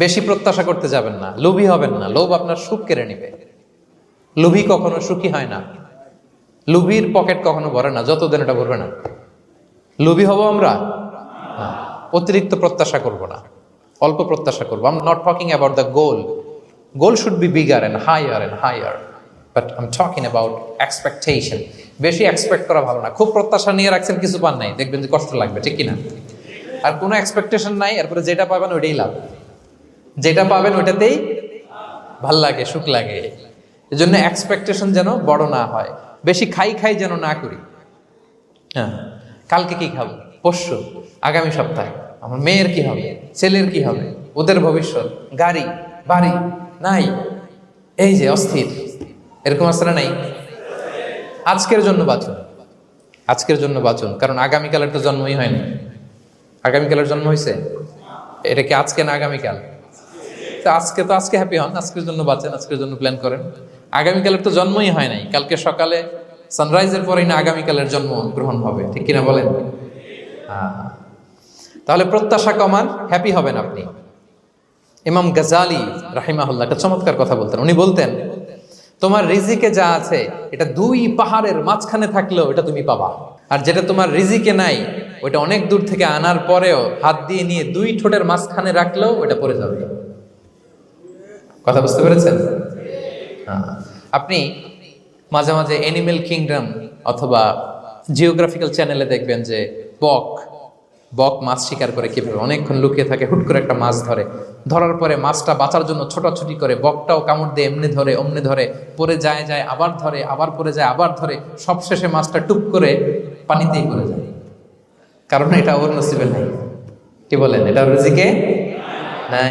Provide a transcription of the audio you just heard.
বেশি প্রত্যাশা করতে যাবেন না, লোভী হবেন না। লোভ আপনার সুখ কেড়ে নিবে। লোভী কখনো সুখী হয় না। লোভীর পকেট কখনো ভরে না, যতদিন এটা ভরবে না। লোভী হব আমরা না। অতিরিক্ত প্রত্যাশা করব না, অল্প প্রত্যাশা করবো। I am not talking about the goal. Goal should be bigger and higher, but I am talking about expectation. বেশি এক্সপেক্ট করা ভালো না। খুব প্রত্যাশা নিয়ে রাখছেন, কিছু পান নাই, দেখবেন যে কষ্ট লাগবে, ঠিক কিনা? আর কোনো এক্সপেকটেশন নাই, এরপরে যেটা পাবেন ওইটাই লাভ। যেটা পাবেন ওইটাতেই ভাল লাগে, সুখ লাগে। এই জন্য এক্সপেকটেশন যেন বড় না হয়। বেশি খাই যেন না করি। হ্যাঁ, কালকে কি খাবো, পরশু, আগামী সপ্তাহে আমার মেয়ের কি হবে, ছেলের কি হবে, ওদের ভবিষ্যৎ, গাড়ি বাড়ি নাই, এই যে অস্থির, এরকম আসলে নাই। আজকের জন্য বাঁচুন, আজকের জন্য বাঁচুন, কারণ আগামীকালের তো জন্মই হয়নি। আগামীকালের জন্ম হয়েছে, এটা কি আজকে না আগামীকাল? আজকে হ্যাপি হন, আজকের জন্য বাঁচেন, আজকের জন্য প্ল্যান করেন। আগামীকালের তো জন্মই হয় নাই। কালকে সকালে সানরাইজের পরেই না আগামীকালের জন্ম গ্রহণ হবে, ঠিক কিনা বলেন? তাহলে প্রত্যাশা কমান, হ্যাপি হবেন আপনি। ইমাম গাজালি রাহিমাহুল্লাহ একটা চমৎকার কথা বলতেন। উনি বলতেন, তোমার রিজিকে যা আছে এটা 2 পাহাড়ের মাঝখানে থাকলেও এটা তুমি পাবা। আর যেটা তোমার রিজিকে নাই, ওইটা অনেক দূর থেকে আনার পরেও হাত দিয়ে নিয়ে 2 ঠোঁটের মাঝখানে রাখলেও ওইটা পড়ে যাবে। কথা বুঝতে পেরেছেন? আপনি মাঝে মাঝে অ্যানিমেল কিংডম অথবা জিওগ্রাফিক্যাল চ্যানেলে দেখবেন যে বক মাছ শিকার করে কিভাবে অনেকক্ষণ লুকিয়ে থাকে, হুট করে একটা মাছ ধরে, ধরার পরে মাছটা বাঁচার জন্য ছোটাছুটি করে, বকটাও কামড় দিয়ে এমনি ধরে অমনি ধরে, পরে যায় আবার ধরে, আবার পরে যায় আবার ধরে, সবশেষে মাছটা টুপ করে পানিতেই পড়ে যায়। কারণ এটা ওর নসিবে নাই। কি বলেন? এটা রিজিকে নাই।